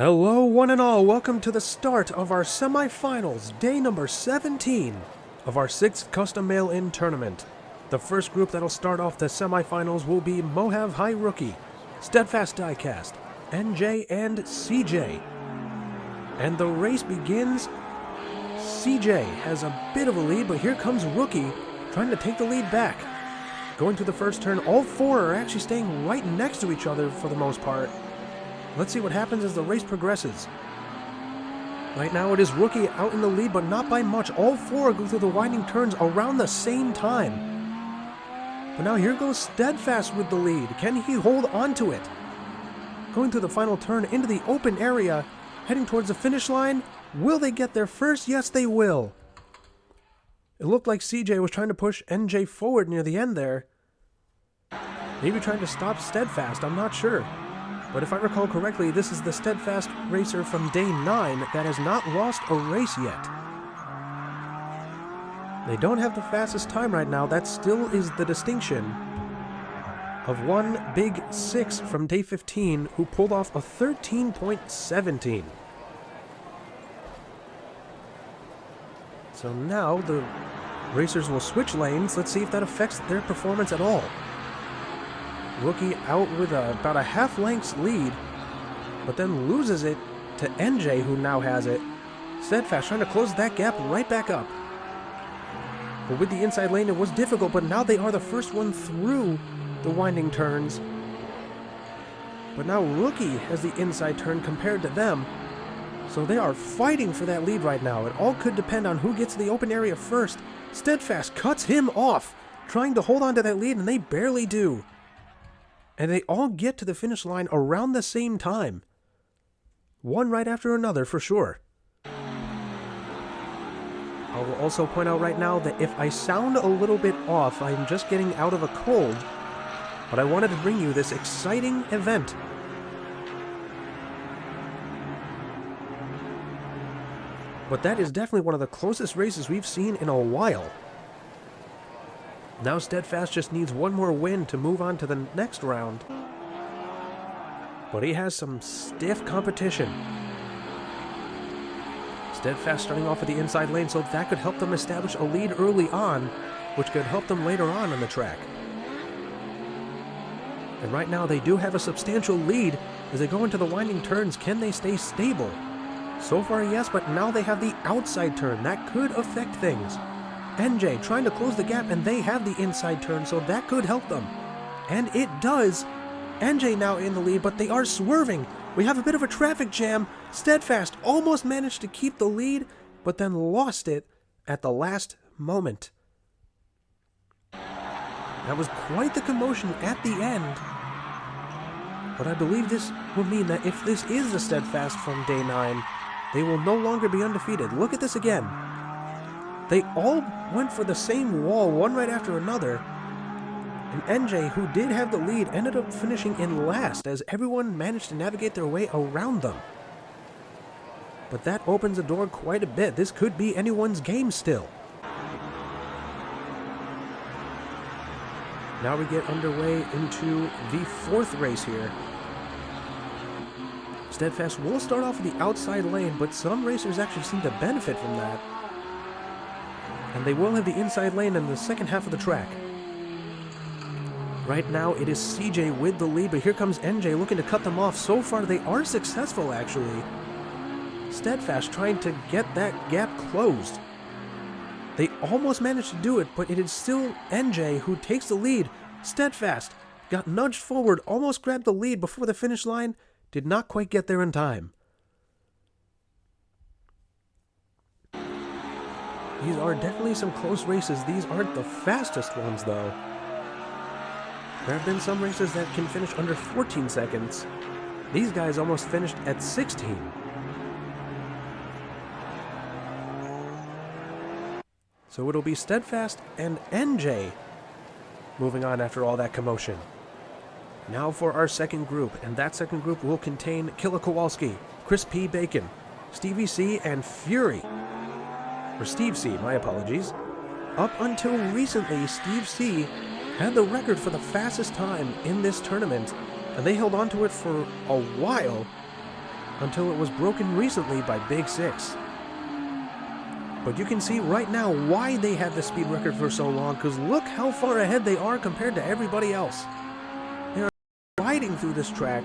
Hello one and all, welcome to the start of our semifinals, day number 17 of our 6th custom mail-in tournament. The first group that'll start off the semifinals will be Mohav High Rookie, Steadfast Diecast, NJ and CJ. And the race begins. CJ has a bit of a lead, but here comes Rookie trying to take the lead back. Going through the first turn, all four are actually staying right next to each other for the most part. Let's see what happens as the race progresses. Right now it is Rookie out in the lead, but not by much. All four go through the winding turns around the same time. But now here goes Steadfast with the lead. Can he hold on to it? Going through the final turn into the open area, heading towards the finish line. Will they get there first? Yes, they will. It looked like CJ was trying to push NJ forward near the end there. Maybe trying to stop Steadfast, I'm not sure. But if I recall correctly, this is the Steadfast racer from day 9 that has not lost a race yet. They don't have the fastest time right now. That still is the distinction of one Big 6 from day 15 who pulled off a 13.17. So now the racers will switch lanes. Let's see if that affects their performance at all. Rookie out with about a half-length's lead, but then loses it to NJ, who now has it. Steadfast trying to close that gap right back up. But with the inside lane, it was difficult, but now they are the first one through the winding turns. But now Rookie has the inside turn compared to them, so they are fighting for that lead right now. It all could depend on who gets to the open area first. Steadfast cuts him off, trying to hold on to that lead, and they barely do. And they all get to the finish line around the same time. One right after another, for sure. I will also point out right now that if I sound a little bit off, I'm just getting out of a cold. But I wanted to bring you this exciting event. But that is definitely one of the closest races we've seen in a while. Now Steadfast just needs one more win to move on to the next round. But he has some stiff competition. Steadfast starting off at the inside lane, so that could help them establish a lead early on, which could help them later on the track. And right now they do have a substantial lead as they go into the winding turns. Can they stay stable? So far, yes, but now they have the outside turn. That could affect things. NJ trying to close the gap, and they have the inside turn, so that could help them. And it does. NJ now in the lead, but they are swerving. We have a bit of a traffic jam. Steadfast almost managed to keep the lead, but then lost it at the last moment. That was quite the commotion at the end. But I believe this will mean that if this is the Steadfast from day 9, they will no longer be undefeated. Look at this again. They all went for the same wall, one right after another. And NJ, who did have the lead, ended up finishing in last as everyone managed to navigate their way around them. But that opens the door quite a bit. This could be anyone's game still. Now we get underway into the 4th race here. Steadfast will start off with the outside lane, but some racers actually seem to benefit from that. And they will have the inside lane in the second half of the track. Right now it is CJ with the lead, but here comes NJ looking to cut them off. So far they are successful, actually. Steadfast trying to get that gap closed. They almost managed to do it, but it is still NJ who takes the lead. Steadfast got nudged forward, almost grabbed the lead before the finish line, did not quite get there in time. These are definitely some close races. These aren't the fastest ones, though. There have been some races that can finish under 14 seconds. These guys almost finished at 16. So it'll be Steadfast and NJ moving on after all that commotion. Now for our second group, and that second group will contain Killa Kowalski, Chris P. Bacon, Stevie C., and Fury. Or Steve C., my apologies. Up until recently, Steve C. had the record for the fastest time in this tournament, and they held on to it for a while. until it was broken recently by Big Six. But you can see right now why they had the speed record for so long, because look how far ahead they are compared to everybody else. They are riding through this track,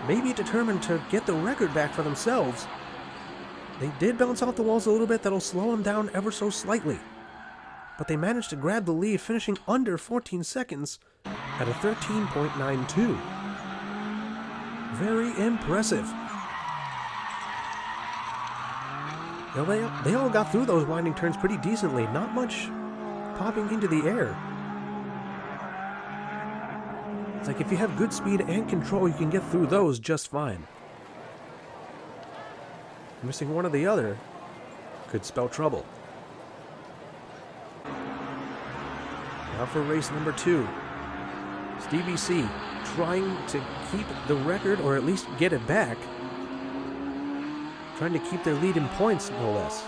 maybe determined to get the record back for themselves. They did bounce off the walls a little bit, that'll slow them down ever so slightly. But they managed to grab the lead, finishing under 14 seconds at a 13.92. Very impressive. Now they all got through those winding turns pretty decently, not much popping into the air. It's like if you have good speed and control, you can get through those just fine. Missing one or the other could spell trouble. Now for race number 2. Stevie C trying to keep the record, or at least get it back. Trying to keep their lead in points, no less.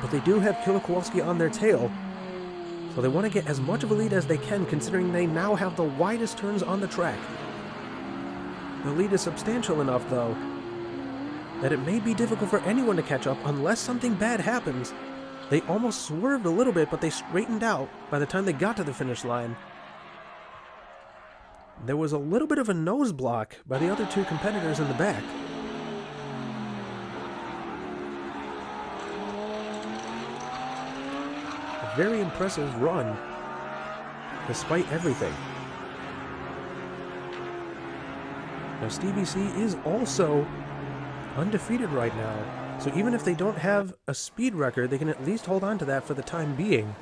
But they do have Killer Kowalski on their tail, so they want to get as much of a lead as they can, considering they now have the widest turns on the track. The lead is substantial enough, though, that it may be difficult for anyone to catch up unless something bad happens. They almost swerved a little bit, but they straightened out by the time they got to the finish line. There was a little bit of a nose block by the other two competitors in the back. A very impressive run, despite everything. Now Stevie C is also undefeated right now, so even if they don't have a speed record, they can at least hold on to that for the time being,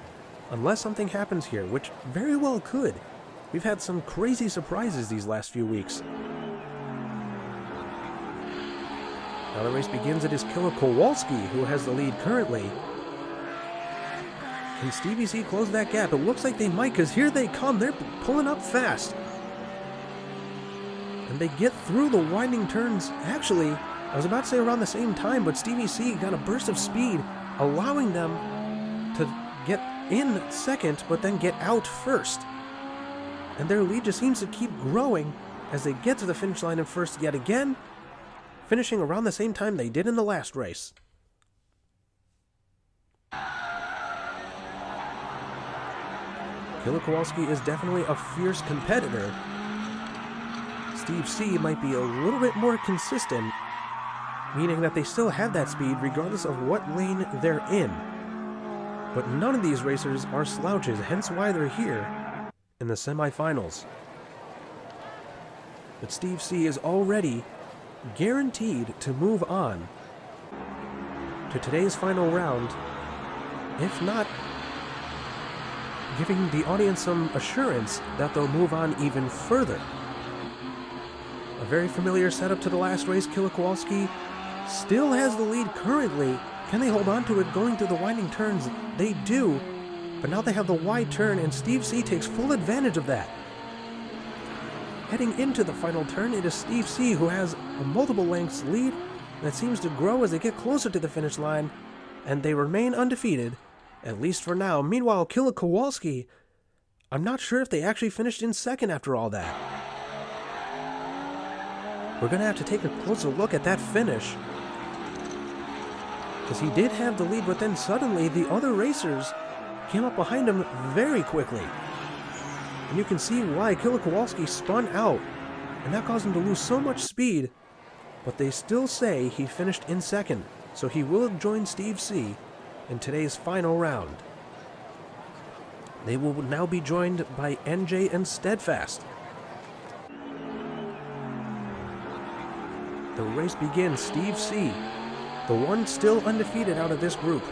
unless something happens here, which very well could. We've had some crazy surprises these last few weeks. Now the race begins. It is Killer Kowalski who has the lead currently. Can Stevie C close that gap? It looks like they might, because here they come. They're pulling up fast. And they get through the winding turns. Actually, I was about to say around the same time, but Stevie C got a burst of speed, allowing them to get in second, but then get out first. And their lead just seems to keep growing as they get to the finish line in first yet again, finishing around the same time they did in the last race. Killer Kowalski is definitely a fierce competitor. Steve C might be a little bit more consistent, meaning that they still have that speed regardless of what lane they're in. But none of these racers are slouches, hence why they're here in the semifinals. But Steve C is already guaranteed to move on to today's final round, if not giving the audience some assurance that they'll move on even further. A very familiar setup to the last race. Killer Kowalski still has the lead currently. Can they hold on to it going through the winding turns? They do, but now they have the wide turn, and Steve C takes full advantage of that. Heading into the final turn, it is Steve C who has a multiple lengths lead that seems to grow as they get closer to the finish line, and they remain undefeated, at least for now. Meanwhile, Killer Kowalski, I'm not sure if they actually finished in second after all that. We're going to have to take a closer look at that finish, because he did have the lead, but then suddenly the other racers came up behind him very quickly. And you can see why. Killer Kowalski spun out, and that caused him to lose so much speed, but they still say he finished in second, so he will join Steve C in today's final round. They will now be joined by NJ and Steadfast. The race begins. Steve C, the one still undefeated out of this group.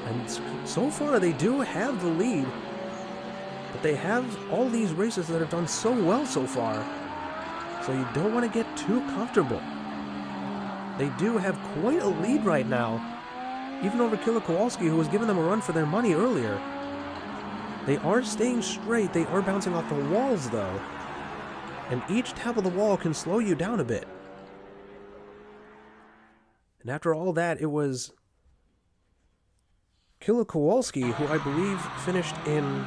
And so far they do have the lead, but they have all these races that have done so well so far, so you don't want to get too comfortable. They do have quite a lead right now, even over Killer Kowalski, who was giving them a run for their money earlier. They are staying straight. They are bouncing off the walls, though, and each tap of the wall can slow you down a bit. And after all that, it was Killer Kowalski, who I believe finished in,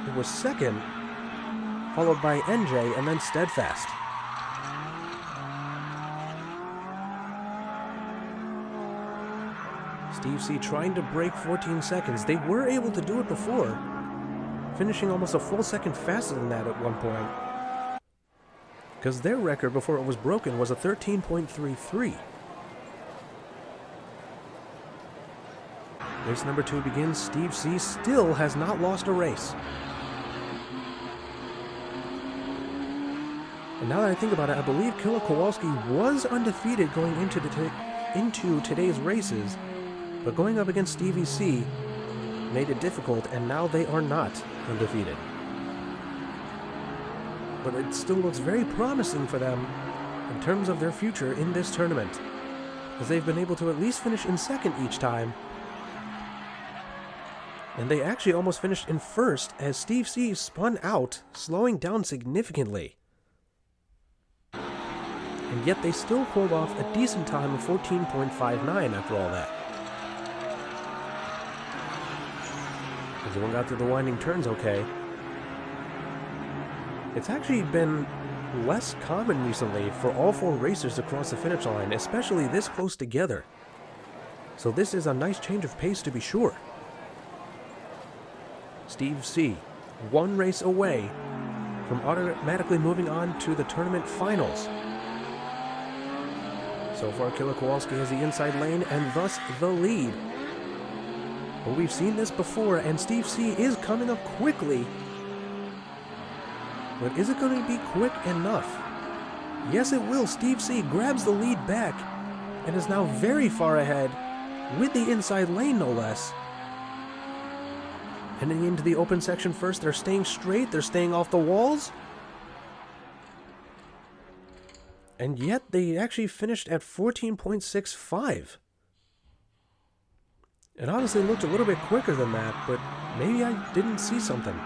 it was second, followed by NJ, and then Steadfast. Steve C trying to break 14 seconds. They were able to do it before, finishing almost a full second faster than that at one point, because their record before it was broken was a 13.33. Race number 2 begins. Steve C still has not lost a race. And now that I think about it, I believe Killer Kowalski was undefeated going into today's races, but going up against Stevie C made it difficult, and now they are not undefeated. But it still looks very promising for them in terms of their future in this tournament, as they've been able to at least finish in second each time. And they actually almost finished in first as Steve C spun out, slowing down significantly. And yet they still pulled off a decent time of 14.59 after all that. Everyone got through the winding turns okay. It's actually been less common recently for all 4 racers to cross the finish line, especially this close together. So this is a nice change of pace to be sure. Steve C, 1 race away from automatically moving on to the tournament finals. So far, Killer Kowalski has the inside lane and thus the lead. But we've seen this before, and Steve C is coming up quickly. But is it going to be quick enough? Yes, it will. Steve C grabs the lead back and is now very far ahead with the inside lane, no less. Heading into the open section first, they're staying straight, they're staying off the walls. And yet they actually finished at 14.65. It honestly looked a little bit quicker than that, but maybe I didn't see something.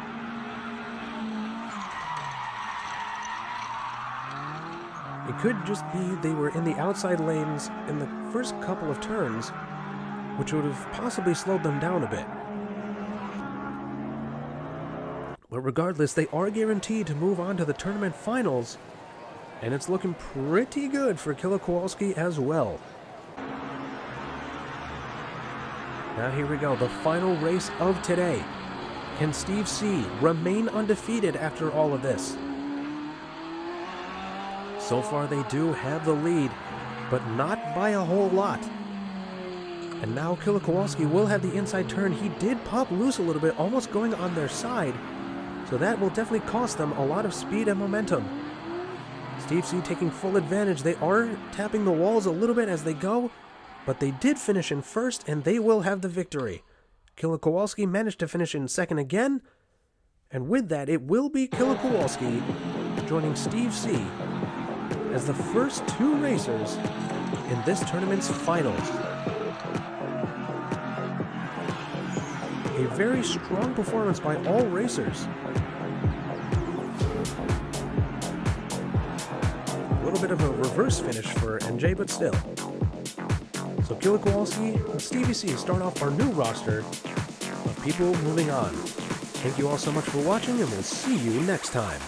It could just be they were in the outside lanes in the first couple of turns, which would have possibly slowed them down a bit. But regardless, they are guaranteed to move on to the tournament finals, and it's looking pretty good for Killer Kowalski as well. Now here we go, the final race of today. Can Steve C remain undefeated after all of this? So far they do have the lead, but not by a whole lot. And now Killer Kowalski will have the inside turn. He did pop loose a little bit, almost going on their side, so that will definitely cost them a lot of speed and momentum. Steve C taking full advantage. They are tapping the walls a little bit as they go, but they did finish in first, and they will have the victory. Killer Kowalski managed to finish in second again, and with that, it will be Killer Kowalski joining Steve C as the first 2 racers in this tournament's finals. A very strong performance by all racers. A little bit of a reverse finish for NJ, but still. So Killer Kowalski and Stevie C start off our new roster of people moving on. Thank you all so much for watching, and we'll see you next time.